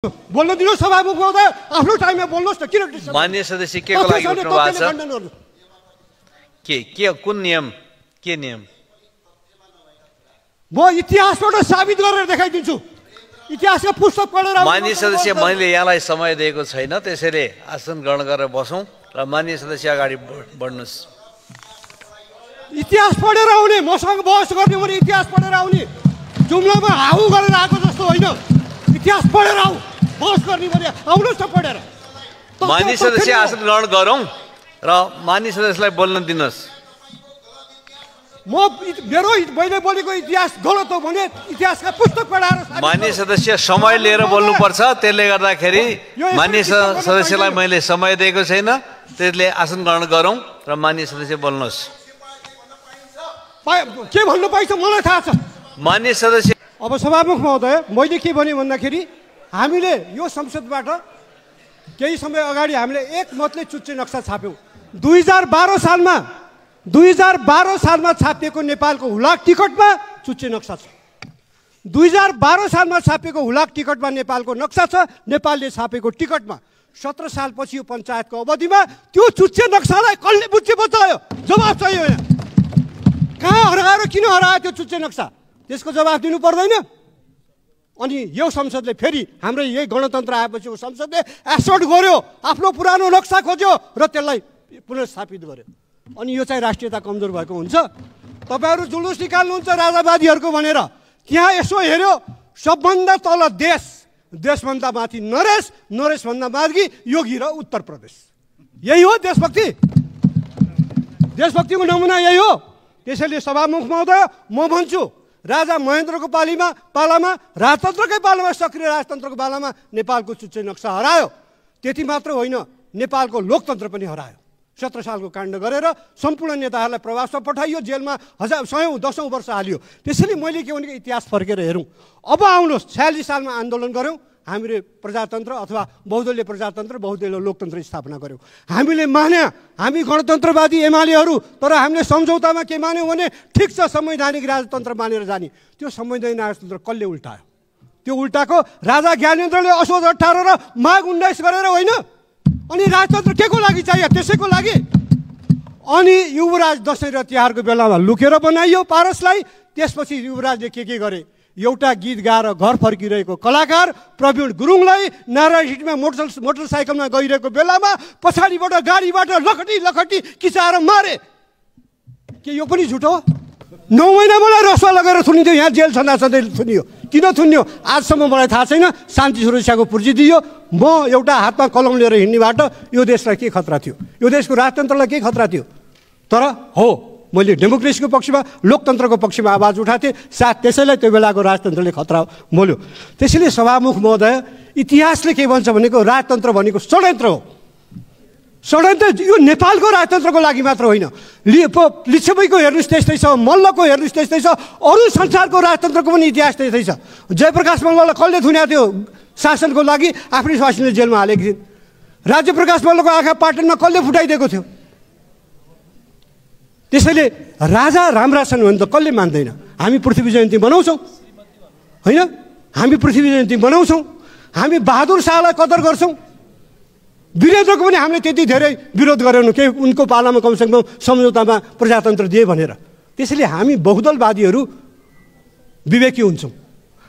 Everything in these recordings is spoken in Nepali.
बोल्न दिनु सभामुख महोदय आफ्नो टाइममा बोल्नुस् न किन मान्य सदस्य के को लागि उठ्नु भएको छ के कुन नियम के नियम म इतिहासबाट साबित गरेर देखाइदिन्छु इतिहासका पुस्तक पढेर मान्य सदस्य मैले यहाँलाई समय दिएको छैन त्यसैले आसन ग्रहण गरेर बसौं र मान्य सदस्य अगाडि बढ्नुस् इतिहास पढेर आउने मसँग बहस गर्ने भने इतिहास पढेर आउने जुम्लामा हाउ गरेर आएको जस्तो होइन इतिहास पढेर आऊ बहस गर्ने भने आउनुस् न पढेर मान्य सदस्य आसन ग्रहण गरौं र मान्य सदस्यलाई बोल्न दिनुस् मेरो मैले बोलेको इतिहास गलत हो भने इतिहासका पुस्तक पढाएर मान्य सदस्य समय लिएर बोल्नु पर्छ त्यसले गर्दाखेरि मान्य सदस्यलाई मैले समय दिएको छैन त्यसले आसन ग्रहण गरौं र मान्य सदस्य बोल्नुस् के भन्नु पाइन्छ मलाई थाहा छ मान्य सदस्य अब सभामुख महोदय मैले के भने भन्दाखेरि हामीले यो संसदबाट केही समय अगाडि हामीले एक मतले चुच्चे नक्सा छाप्यौं 2012 सालमा छापिएको नेपालको हुलाक टिकटमा चुच्चे नक्सा छ 2012 सालमा छापिएको हुलाक टिकटमा नेपालको नक्सा छ नेपालले छापेको टिकटमा 17 सालपछि यो पञ्चायतको अवधिमा त्यो चुच्चे नक्सालाई कसले बुझ्चे बचायो जवाफ चाहियो यहाँ कहाँ हराएर किन हरायो त्यो चुच्चे नक्सा त्यसको जवाफ दिनु पर्दैन अनि यो संसदले फेरि हाम्रो यही गणतन्त्र आएपछि यो संसदले एसोर्ट गर्यो आफ्नो पुरानो नक्सा खोज्यो र त्यसलाई पुनर्स्थापित गर्यो अनि यो चाहिँ राष्ट्रियता कमजोर भएको हुन्छ तपाईहरु जुलुस निकाल्नुहुन्छ राजावादीहरुको भनेर त्यहाँ यसो हेर्यो सबभन्दा तल देशभन्दा माथि नरेशभन्दा माथि योगी र उत्तर प्रदेश यही हो देशभक्तिको नमुना यही हो त्यसैले सभामुख महोदय म भन्छु राजा महेन्द्रको पालामा राजतन्त्रकै पालामा सक्रिय राजतन्त्रको पालामा नेपालको चुच्चे नक्सा हरायो त्यति मात्र होइन नेपालको लोकतन्त्र पनि हरायो 17 सालको काण्ड गरेर सम्पूर्ण नेताहरूलाई प्रवासमा पठाइयो जेलमा दशौं वर्ष हालियो त्यसैले मैले के भनेको इतिहास फर्केर हेरौँ अब आउनुहोस् 46 सालमा आन्दोलन गर्यौं हामीले प्रजातन्त्र अथवा बहुदलीय प्रजातन्त्र बहुदलीय लोकतन्त्र स्थापना गर्यौं हामीले मान्या हामी गणतन्त्रवादी एमालेहरू तर हामीले सम्झौतामा के मान्यौं भने ठिक छ संवैधानिक राजतन्त्र मानेर जाने त्यो संवैधानिक राजतन्त्र कसले उल्टायो त्यो उल्टाको राजा ज्ञानेन्द्रले असोज 18 र माघ 19 गरेर होइन अनि राजतन्त्र के को लागि चाहियो त्यसैको लागि अनि युवराज दशैं र तिहारको बेलामा लुकेर बनाइयो पारसलाई त्यसपछि युवराजले के गरे एउटा गीत गाएर घर फर्किरहेको कलाकार प्रवीण गुरुङलाई नारायणहिटमा मोटरसाइकलमा गइरहेको बेलामा पछाडिबाट गाडीबाट लखटी किचाएर मारे के यो पनि झुटो 9 महिना मलाई रसुवा लगेर थुनिदियो यहाँ जेल छँदै थुनियो किन थुन्यो आजसम्म मलाई थाहा छैन शान्ति सुरक्षाको पुर्जी दियो म एउटा हातमा कलम लिएर हिँड्नेबाट यो देशलाई के खतरा थियो यो देशको राजतन्त्रलाई के खतरा थियो तर हो मैले डेमोक्रेसीको पक्षमा लोकतन्त्रको पक्षमा आवाज उठाथे साथ त्यसैलाई त्यो बेलाको राजतन्त्रले खतरा मोल्यो त्यसैले सभामुख महोदय इतिहासले के भन्छ भनेको राजतन्त्र भनेको षड्यन्त्र हो षड्यन्त्र यो नेपालको राजतन्त्रको लागि मात्र होइन लिच्छवीको हेर्नुस् त्यस्तै छ मल्लको हेर्नुस् त्यस्तै छ अरू संसारको राजतन्त्रको पनि इतिहास त्यस्तै छ जयप्रकाश मल्ललाई कसले थुन्या थियो शासनको लागि आफ्नै स्वास्नीले जेलमा हालेको थिए राज्यप्रकाश मल्लको आँखा पाटनमा कसले फुटाइदिएको थियो त्यसैले राजा राम्रा छन् भने त कसले मान्दैन हामी पृथ्वी जयन्ती मनाउँछौँ होइन हामी पृथ्वी जयन्ती मनाउँछौँ हामी बहादुर शाहलाई कदर गर्छौँ वीरेन्द्रको पनि हामीले त्यति धेरै विरोध गरेनौँ के उनको पालामा कमसेकम सम्झौतामा प्रजातन्त्र दिए भनेर त्यसैले हामी बहुदलवादीहरू विवेकी हुन्छौँ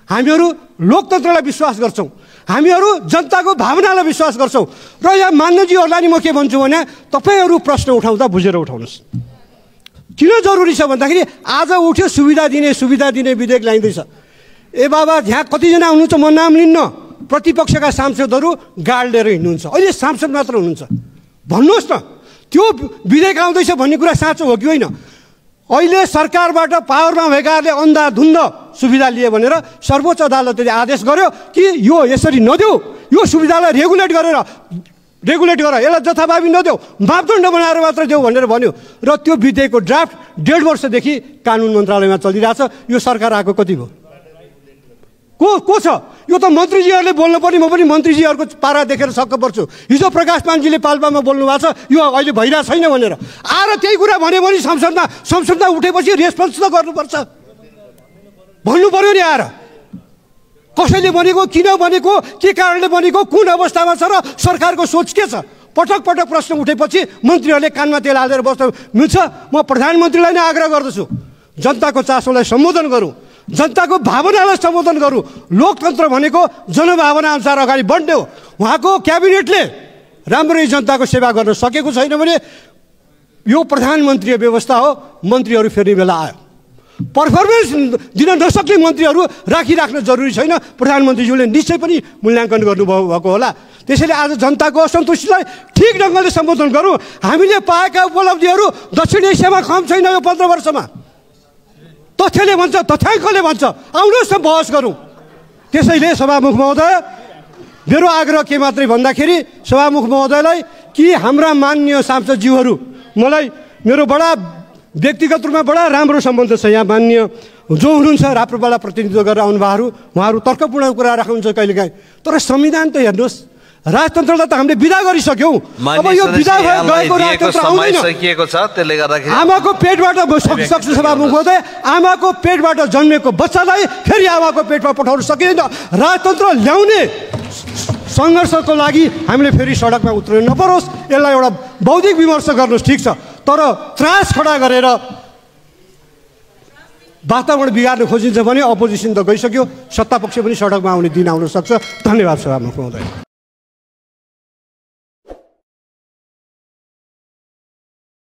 हामीहरू लोकतन्त्रलाई विश्वास गर्छौँ हामीहरू जनताको भावनालाई विश्वास गर्छौँ र यहाँ मान्यजीहरूलाई नि म के भन्छु भने तपाईँहरू प्रश्न उठाउँदा बुझेर उठाउनुहोस् किन जरुरी छ भन्दाखेरि आज उठ्यो सुविधा दिने विधेयक ल्याइँदैछ ए बाबा यहाँ कतिजना हुनुहुन्छ म नाम लिन्न प्रतिपक्षका सांसदहरू गाड लिएर हिँड्नुहुन्छ अहिले सांसद मात्र हुनुहुन्छ भन्नुहोस् न त्यो विधेयक आउँदैछ भन्ने कुरा साँचो हो कि होइन अहिले सरकारबाट पावरमा भएकाहरूले अन्धाधुन्ध सुविधा लिए भनेर सर्वोच्च अदालतले आदेश गर्यो कि यो यसरी नदेऊ यो सुविधालाई रेगुलेट गर यसलाई जथाभावी नदेऊ मापदण्ड बनाएर मात्र देऊ भनेर भन्यो र त्यो विधेयकको ड्राफ्ट 1.5 वर्षदेखि कानुन मन्त्रालयमा चलिरहेछ यो सरकार आएको कति भयो को छ यो त मन्त्रीजीहरूले बोल्नु पर्ने म पनि मन्त्रीजीहरूको पारा देखेर छक्क पर्छु हिजो प्रकाश पानजीले पाल्पामा बोल्नु भएको छ यो अहिले भइरहेको छैन भनेर आएर त्यही कुरा भन्यो भने संसदमा उठेपछि रेस्पोन्स त गर्नुपर्छ भन्नु पर्यो नि आएर कसैले बनेको, किन बनेको, के कारणले बनेको, कुन अवस्थामा छ र सरकारको सोच के छ? पटक पटक प्रश्न उठेपछि मन्त्रीहरूले कानमा तेल हालेर बस्न मिल्छ? म प्रधानमन्त्रीलाई नै आग्रह गर्दछु, जनताको चासोलाई सम्बोधन गरौँ, जनताको भावनालाई सम्बोधन गरौँ। लोकतन्त्र भनेको जनभावना अनुसार अगाडि बढ्ने हो। उहाँको क्याबिनेटले राम्ररी जनताको सेवा गर्न सकेको छैन भने यो प्रधानमन्त्रीय व्यवस्था हो, मन्त्रीहरू फेरि बेला आयो। पर्फर्मेन्स दिन नसक्ने मन्त्रीहरू राखिराख्न जरुरी छैन। प्रधानमन्त्रीज्यूले निश्चय पनि मूल्याङ्कन गर्नुभएको होला। त्यसैले आज जनताको असन्तुष्टिलाई ठिक ढङ्गले सम्बोधन गरौँ। हामीले पाएका उपलब्धिहरू दक्षिण एसियामा कम छैन यो 15 वर्षमा। तथ्यले भन्छ, तथ्याङ्कले भन्छ, आउनुहोस् न बहस गरौँ। त्यसैले सभामुख महोदय, मेरो आग्रह के मात्रै भन्दाखेरि सभामुख महोदयलाई कि हाम्रा माननीय सांसदज्यूहरू, मलाई मेरो बडा व्यक्तिगत रूपमा बडा राम्रो सम्बन्ध छ यहाँ माननीय जो हुनुहुन्छ राप्रपालाई प्रतिनिधित्व गरेर आउनुभएको, उहाँहरू तर्कपूर्ण कुरा राख्नुहुन्छ कहिलेकाहीँ। तर संविधान त हेर्नुहोस्, राजतन्त्रलाई त हामीले विदा गरिसक्यौँ। अब यो विदा गएको राजतन्त्र आउँदैन। आमाको पेटबाट सक्छु सभामुख महोदय, आमाको पेटबाट जन्मेको बच्चालाई फेरि आमाको पेटमा पठाउन सकिँदैन। राजतन्त्र ल्याउने सङ्घर्षको लागि हामीले फेरि सडकमा उत्रनु नपरोस्। यसलाई एउटा बौद्धिक विमर्श गर्नुहोस्, ठिक छ, तर त्रास खडा गरेर वातावरण बिगार्न खोजिन्छ भने अपोजिसन त गइसक्यो, सत्तापक्ष पनि सडकमा आउने दिन आउन सक्छ। धन्यवाद सभामुख महोदय।